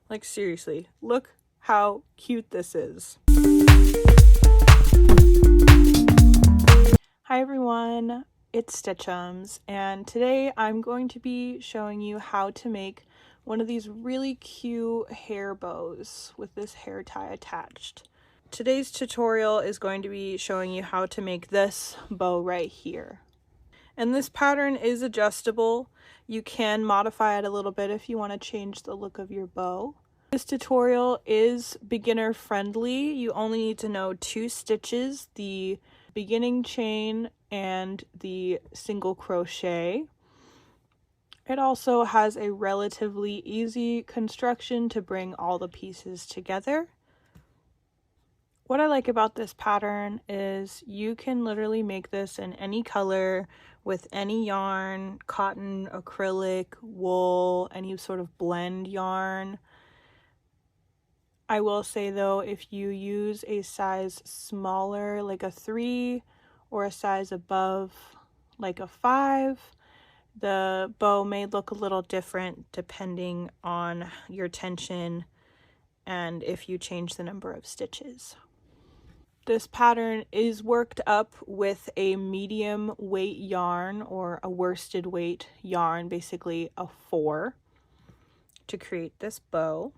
Like seriously, look how cute this is. Hi everyone, it's Stitchums, and today I'm going to be showing you how to make one of these really cute hair bows with this hair tie attached. Today's tutorial is going to be showing you how to make this bow right here. And this pattern is adjustable. You can modify it a little bit if you want to change the look of your bow. This tutorial is beginner friendly. You only need to know 2 stitches, the beginning chain and the single crochet. It also has a relatively easy construction to bring all the pieces together. What I like about this pattern is you can literally make this in any color with any yarn, cotton, acrylic, wool, any sort of blend yarn. I will say though, if you use a size smaller, like a 3, or a size above, like a 5, the bow may look a little different depending on your tension and if you change the number of stitches. This pattern is worked up with a medium weight yarn, or a worsted weight yarn, basically a 4, to create this bow.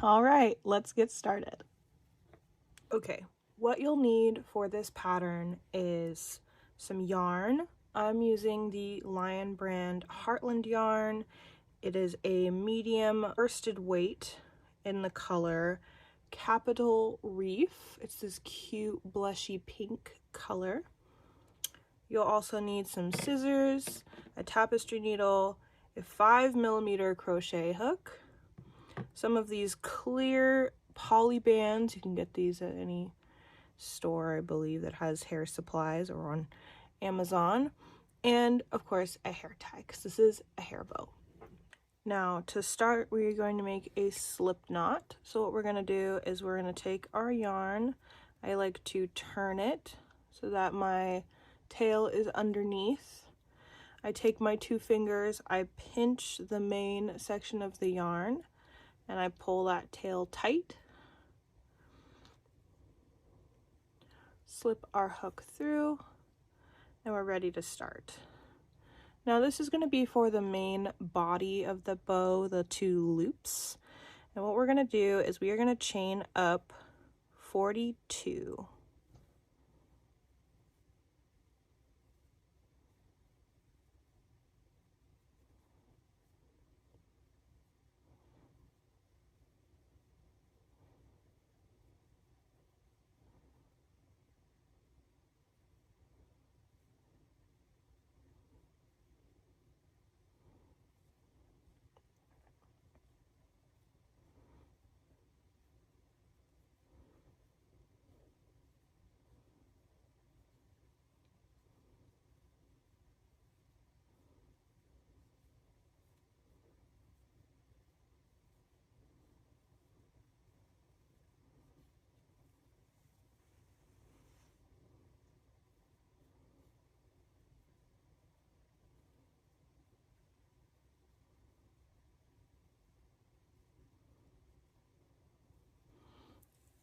All right, let's get started. Okay, what you'll need for this pattern is some yarn. I'm using the Lion brand Heartland yarn. It is a medium worsted weight in the color Capital Reef. It's this cute blushy pink color. You'll also need some scissors, a tapestry needle, a 5mm crochet hook, some of these clear poly bands. You can get these at any store, I believe, that has hair supplies, or on Amazon, and of course a hair tie, because this is a hair bow. Now to start, we're going to make a slip knot. So what we're going to do is we're going to take our yarn. I like to turn it so that my tail is underneath. I take my 2 fingers, I pinch the main section of the yarn, and I pull that tail tight. Slip our hook through, and we're ready to start. Now this is going to be for the main body of the bow, the 2 loops. And what we're going to do is we are going to chain up 42.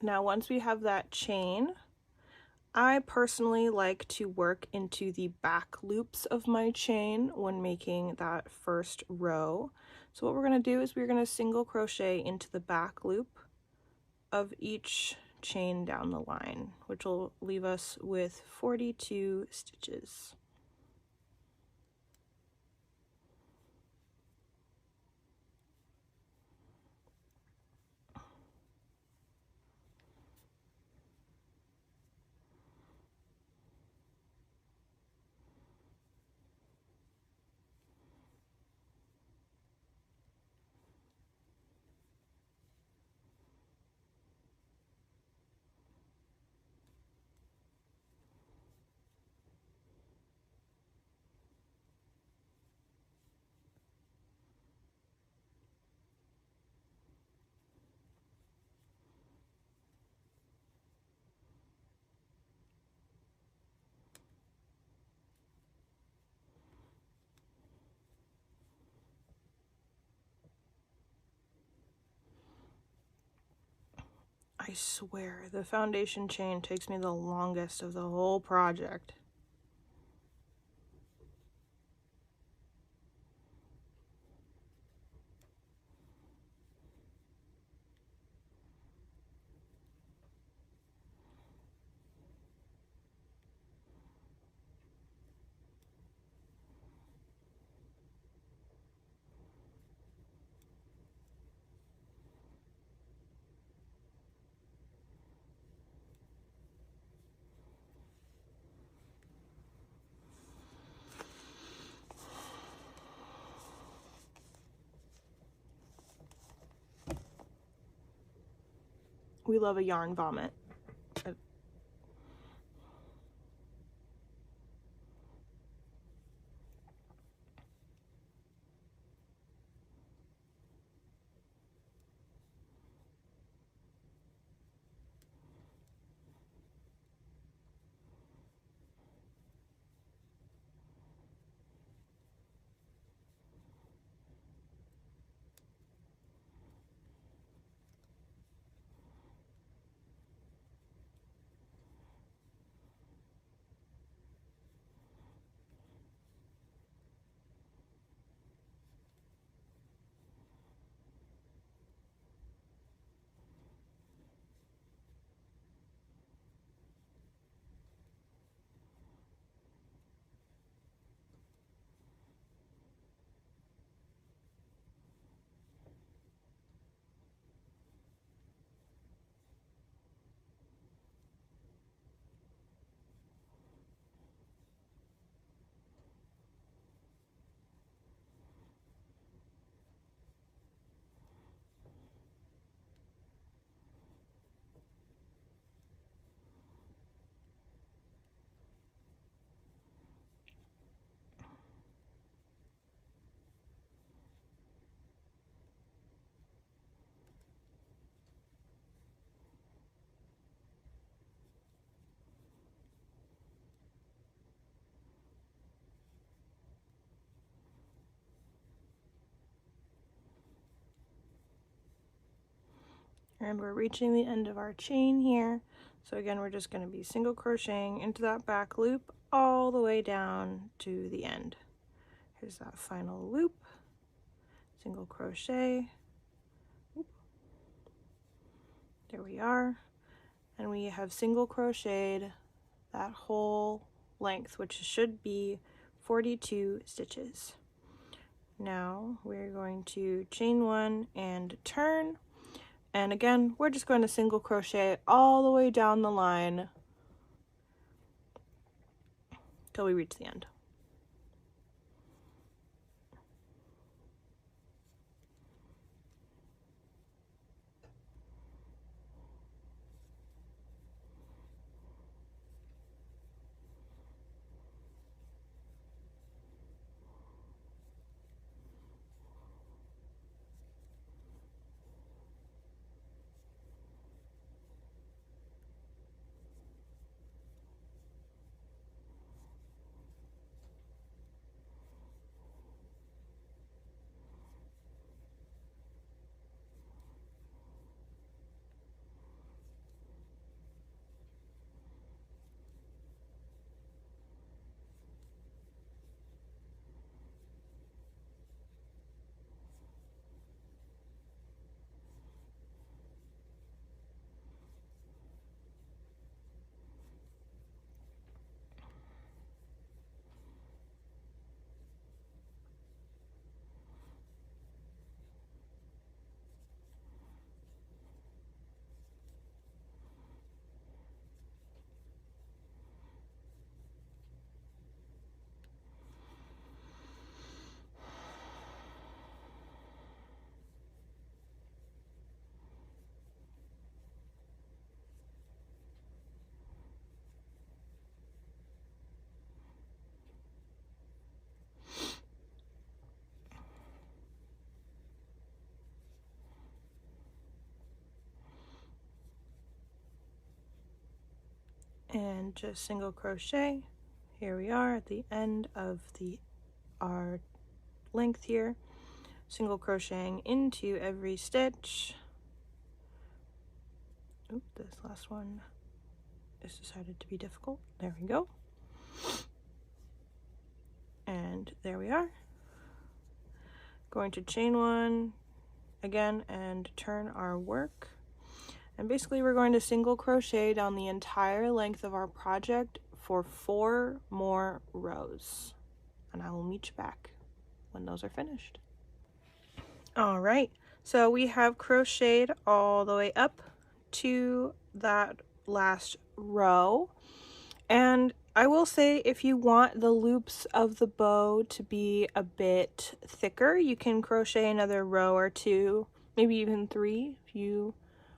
Now once we have that chain, I personally like to work into the back loops of my chain when making that first row. So what we're going to do is we're going to single crochet into the back loop of each chain down the line, which will leave us with 42 stitches. I swear, the foundation chain takes me the longest of the whole project. We love a yarn vomit. And we're reaching the end of our chain here. So again, we're just going to be single crocheting into that back loop all the way down to the end. Here's that final loop, single crochet. Oop. There we are. And we have single crocheted that whole length, which should be 42 stitches. Now we're going to chain one and turn. And again, we're just going to single crochet all the way down the line till we reach the end. And just single crochet. Here we are at the end of our length here, single crocheting into every stitch. Oop, this last one is decided to be difficult. There we go. And there we are. Going to chain one again and turn our work. And basically we're going to single crochet down the entire length of our project for 4 more rows. And I will meet you back when those are finished. All right, so we have crocheted all the way up to that last row. And I will say, if you want the loops of the bow to be a bit thicker, you can crochet another row or 2, maybe even 3 if you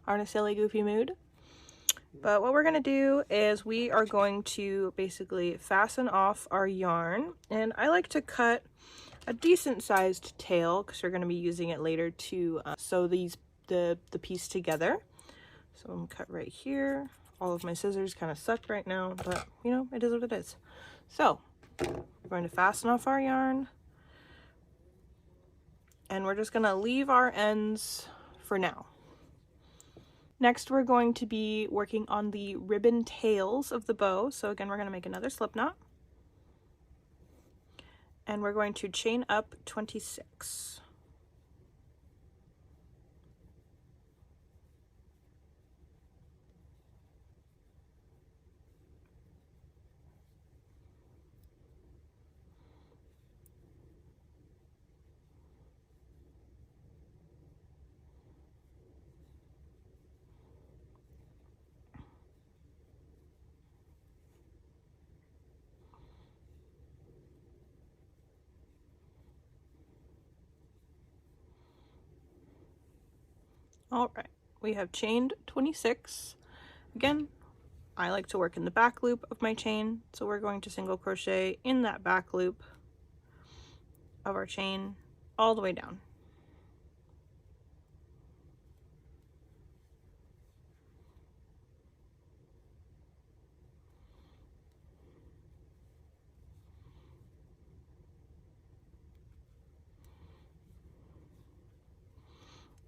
are in a silly goofy mood. But what we're going to do is we are going to basically fasten off our yarn, and I like to cut a decent sized tail because we're going to be using it later to sew the piece together. So I'm going to cut right here. All of my scissors kind of suck right now, but you know, it is what it is. So we're going to fasten off our yarn, and we're just going to leave our ends for now. Next, we're going to be working on the ribbon tails of the bow. So again, we're going to make another slip knot, and we're going to chain up 26. All right, we have chained 26. Again, I like to work in the back loop of my chain, so we're going to single crochet in that back loop of our chain all the way down.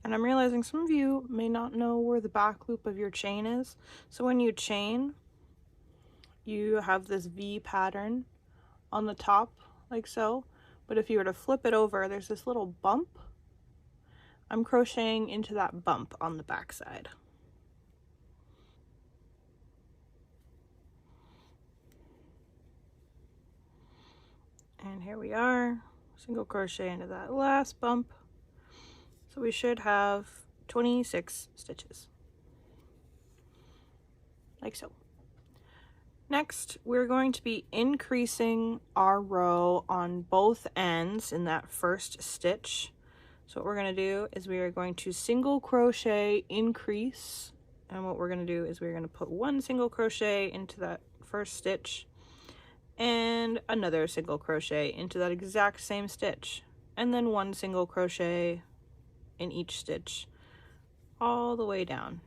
And I'm realizing some of you may not know where the back loop of your chain is. So when you chain, you have this V pattern on the top, like so. But if you were to flip it over, there's this little bump. I'm crocheting into that bump on the back side. And here we are, single crochet into that last bump. So we should have 26 stitches, like so. Next, we're going to be increasing our row on both ends in that first stitch. So what we're going to do is we are going to single crochet increase, and what we're going to do is we're going to put 1 single crochet into that first stitch and another single crochet into that exact same stitch, and then 1 single crochet in each stitch all the way down.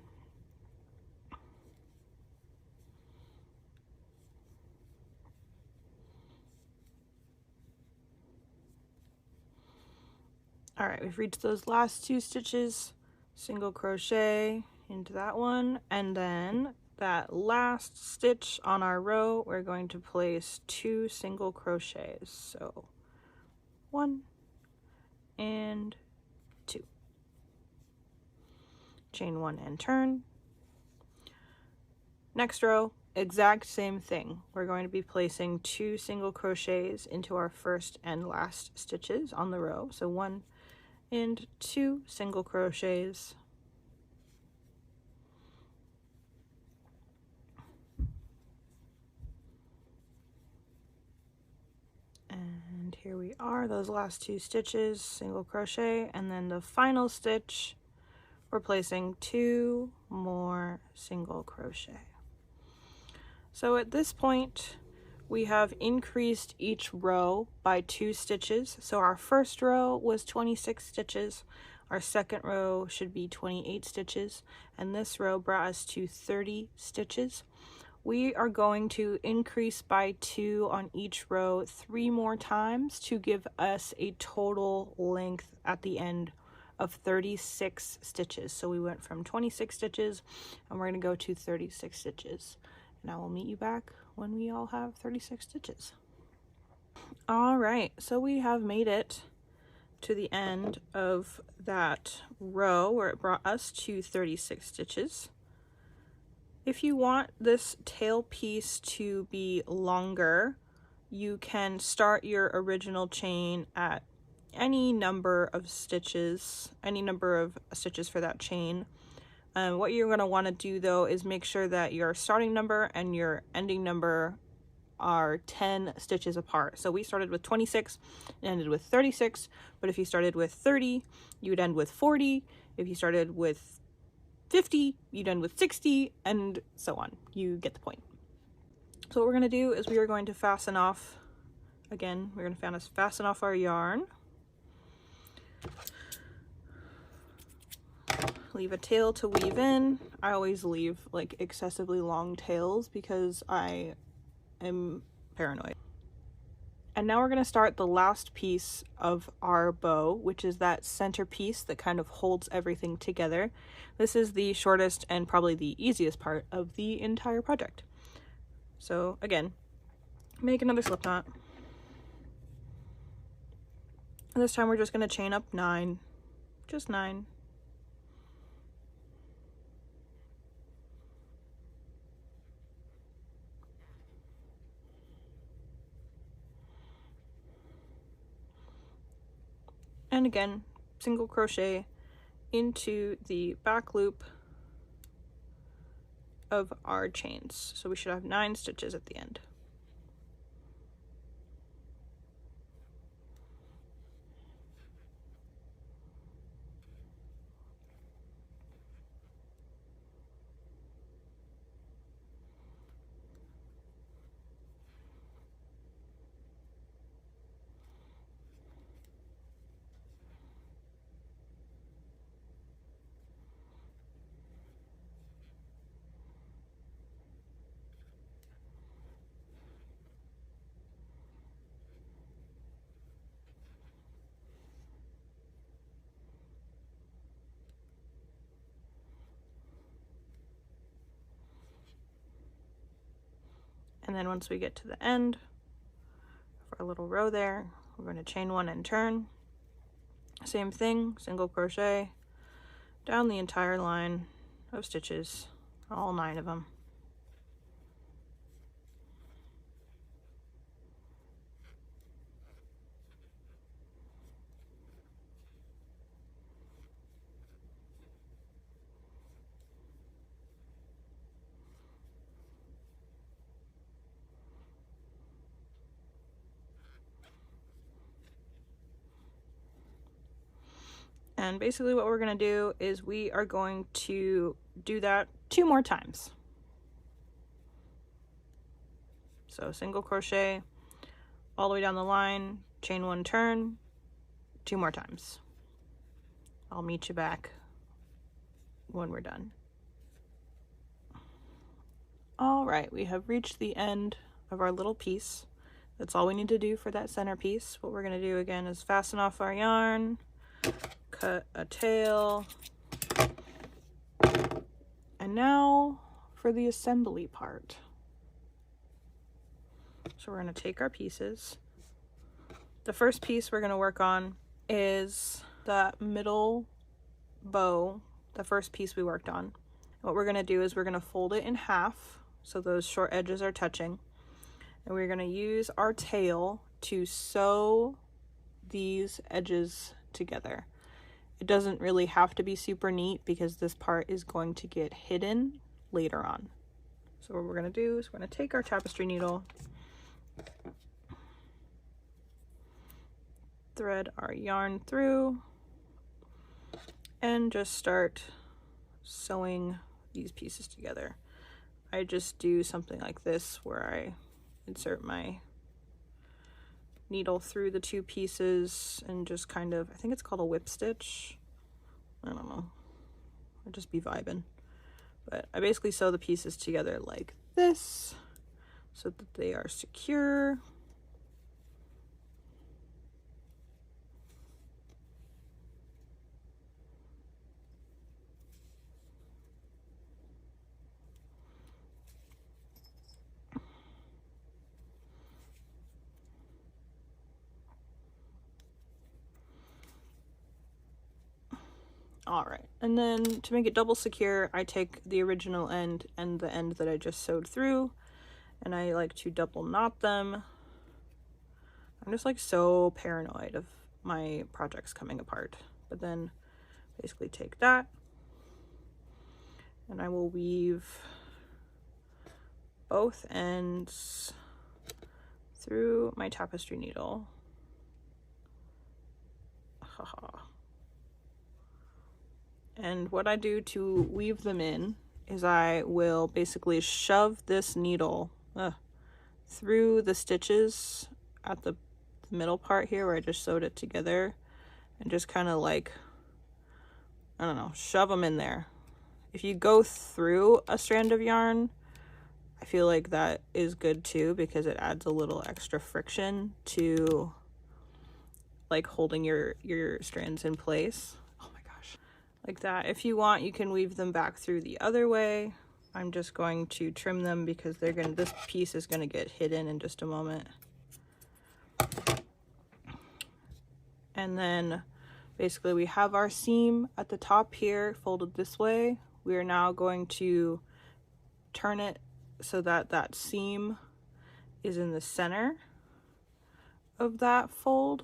All right, we've reached those last 2 stitches, single crochet into that one, and then that last stitch on our row, we're going to place 2 single crochets. So 1 and 2. Chain 1 and turn. Next row, exact same thing. We're going to be placing 2 single crochets into our first and last stitches on the row. So 1 and 2 single crochets. And here we are, those last 2 stitches, single crochet, and then the final stitch, we're placing 2 more single crochet. So at this point, we have increased each row by 2 stitches. So our first row was 26 stitches, our second row should be 28 stitches, and this row brought us to 30 stitches. We are going to increase by 2 on each row 3 more times to give us a total length at the end of 36 stitches. So we went from 26 stitches and we're going to go to 36 stitches. And I will meet you back when we all have 36 stitches. All right, so we have made it to the end of that row where it brought us to 36 stitches. If you want this tail piece to be longer, you can start your original chain at any number of stitches for that chain. What you're going to want to do though is make sure that your starting number and your ending number are 10 stitches apart. So we started with 26 and ended with 36, but if you started with 30, you would end with 40. If you started with 50, you'd end with 60, and so on. You get the point. So what we're going to do is we are going to fasten off, again, we're going to fasten off our yarn. Leave a tail to weave in. I always leave like excessively long tails because I am paranoid. And now we're going to start the last piece of our bow, which is that center piece that kind of holds everything together. This is the shortest and probably the easiest part of the entire project. So again, make another slip knot. And this time we're just going to chain up 9, just 9. And again, single crochet into the back loop of our chains. So we should have 9 stitches at the end. And then once we get to the end of our little row there, we're going to chain 1 and turn. Same thing, single crochet down the entire line of stitches, all 9 of them. And basically what we're going to do is we are going to do that 2 more times. So single crochet all the way down the line, chain 1, turn, 2 more times. I'll meet you back when we're done. All right, we have reached the end of our little piece. That's all we need to do for that center piece. What we're going to do again is fasten off our yarn, cut a tail, and now for the assembly part. So we're going to take our pieces. The first piece we're going to work on is the middle bow, the first piece we worked on. What we're going to do is we're going to fold it in half so those short edges are touching, and we're going to use our tail to sew these edges together. It doesn't really have to be super neat because this part is going to get hidden later on. So what we're going to do is we're going to take our tapestry needle, thread our yarn through, and just start sewing these pieces together. I just do something like this where I insert my needle through the 2 pieces and just kind of, I think it's called a whip stitch. I don't know. I'll just be vibing. But I basically sew the pieces together like this so that they are secure. All right, and then to make it double secure, I take the original end and the end that I just sewed through, and I like to double knot them. I'm just like so paranoid of my projects coming apart. But then basically take that and I will weave both ends through my tapestry needle. And what I do to weave them in is I will basically shove this needle through the stitches at the middle part here where I just sewed it together, and just kind of like, I don't know, shove them in there. If you go through a strand of yarn, I feel like that is good too, because it adds a little extra friction to like holding your strands in place. Oh my gosh, like that. If you want, you can weave them back through the other way. I'm just going to trim them because this piece is gonna get hidden in just a moment. And then basically we have our seam at the top here folded this way. We are now going to turn it so that that seam is in the center of that fold,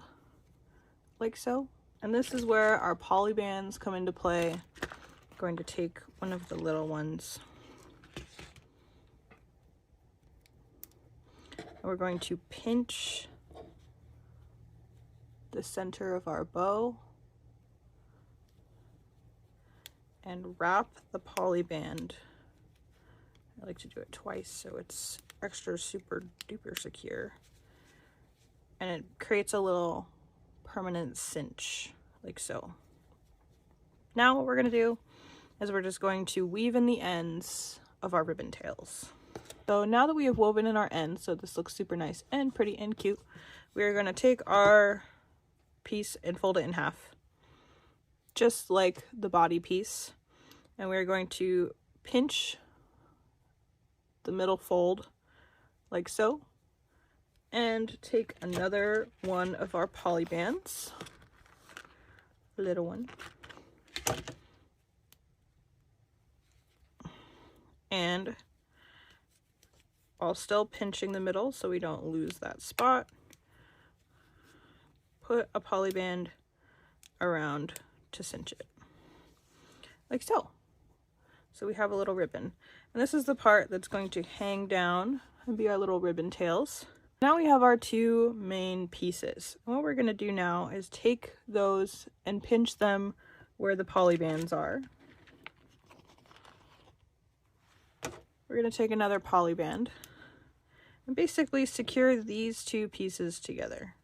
like so. And this is where our poly bands come into play. I'm going to take one of the little ones. And we're going to pinch the center of our bow and wrap the poly band. I like to do it twice so it's extra super duper secure, and it creates a little permanent cinch like so. Now what we're going to do is we're just going to weave in the ends of our ribbon tails. So now that we have woven in our ends, so this looks super nice and pretty and cute, we're going to take our piece and fold it in half, just like the body piece, and we're going to pinch the middle fold like so, and take another one of our poly bands, little one, and while still pinching the middle so we don't lose that spot, put a poly band around to cinch it, like so. So we have a little ribbon, and this is the part that's going to hang down and be our little ribbon tails. Now we have our two main pieces. And what we're going to do now is take those and pinch them where the poly bands are. We're going to take another poly band and basically secure these two pieces together.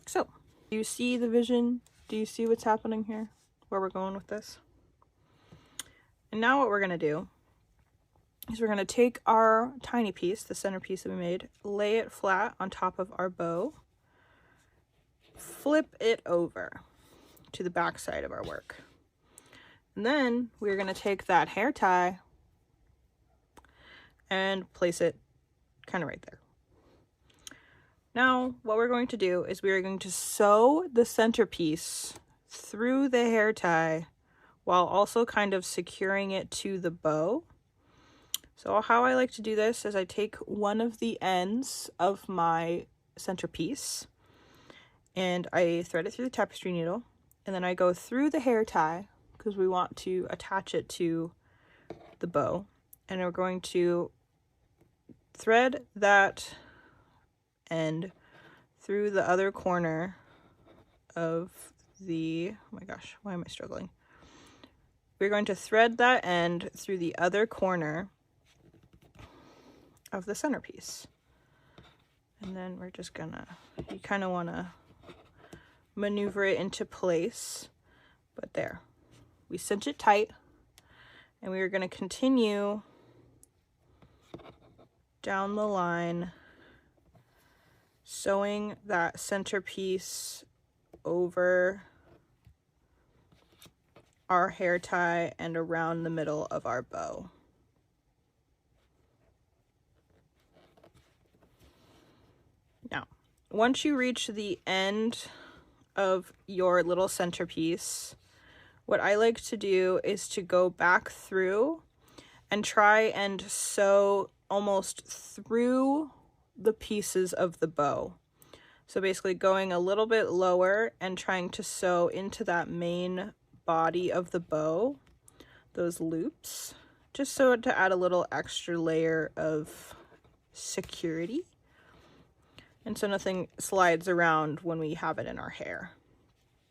So, do you see the vision? Do you see what's happening here? Where we're going with this? And now what we're going to do is we're going to take our tiny piece, the center piece that we made, lay it flat on top of our bow, flip it over to the back side of our work. And then we're going to take that hair tie and place it kind of right there. Now, what we're going to do is we are going to sew the centerpiece through the hair tie while also kind of securing it to the bow. So how I like to do this is I take one of the ends of my centerpiece and I thread it through the tapestry needle, and then I go through the hair tie because we want to attach it to the bow, and we're going to thread that end through the other corner of the, oh my gosh, why am I struggling? We're going to thread that end through the other corner of the centerpiece. And then we're just gonna, you kind of want to maneuver it into place, but there. We cinch it tight, and we are going to continue down the line, sewing that centerpiece over our hair tie and around the middle of our bow. Now, once you reach the end of your little centerpiece, what I like to do is to go back through and try and sew almost through the pieces of the bow. So basically going a little bit lower and trying to sew into that main body of the bow, those loops, just so to add a little extra layer of security. And so nothing slides around when we have it in our hair.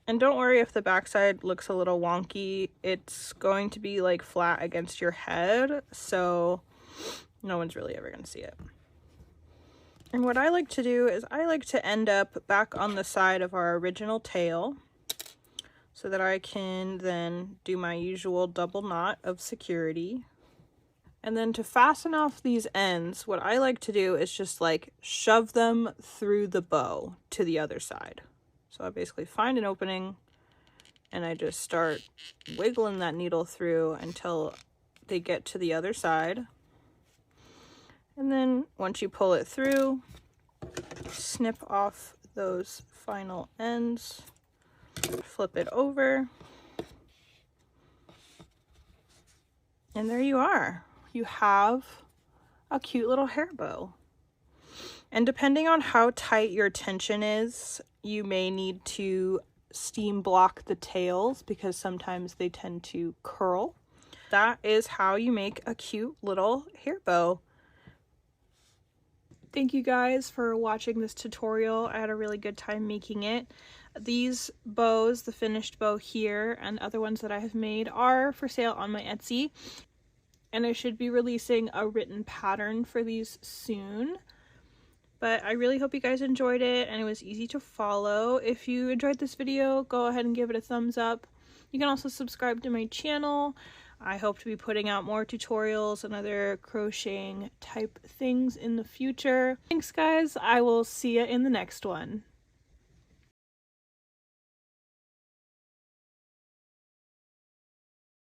And don't worry if the backside looks a little wonky, it's going to be like flat against your head, so no one's really ever gonna see it. And what I like to do is I like to end up back on the side of our original tail so that I can then do my usual double knot of security. And then to fasten off these ends, what I like to do is just like shove them through the bow to the other side. So I basically find an opening and I just start wiggling that needle through until they get to the other side. And then once you pull it through, snip off those final ends, flip it over, and there you are. You have a cute little hair bow. And depending on how tight your tension is, you may need to steam block the tails because sometimes they tend to curl. That is how you make a cute little hair bow. Thank you guys for watching this tutorial. I had a really good time making it. These bows, the finished bow here and other ones that I have made, are for sale on my Etsy. And I should be releasing a written pattern for these soon. But I really hope you guys enjoyed it and it was easy to follow. If you enjoyed this video, go ahead and give it a thumbs up. You can also subscribe to my channel. I hope to be putting out more tutorials and other crocheting type things in the future. Thanks guys, I will see you in the next one.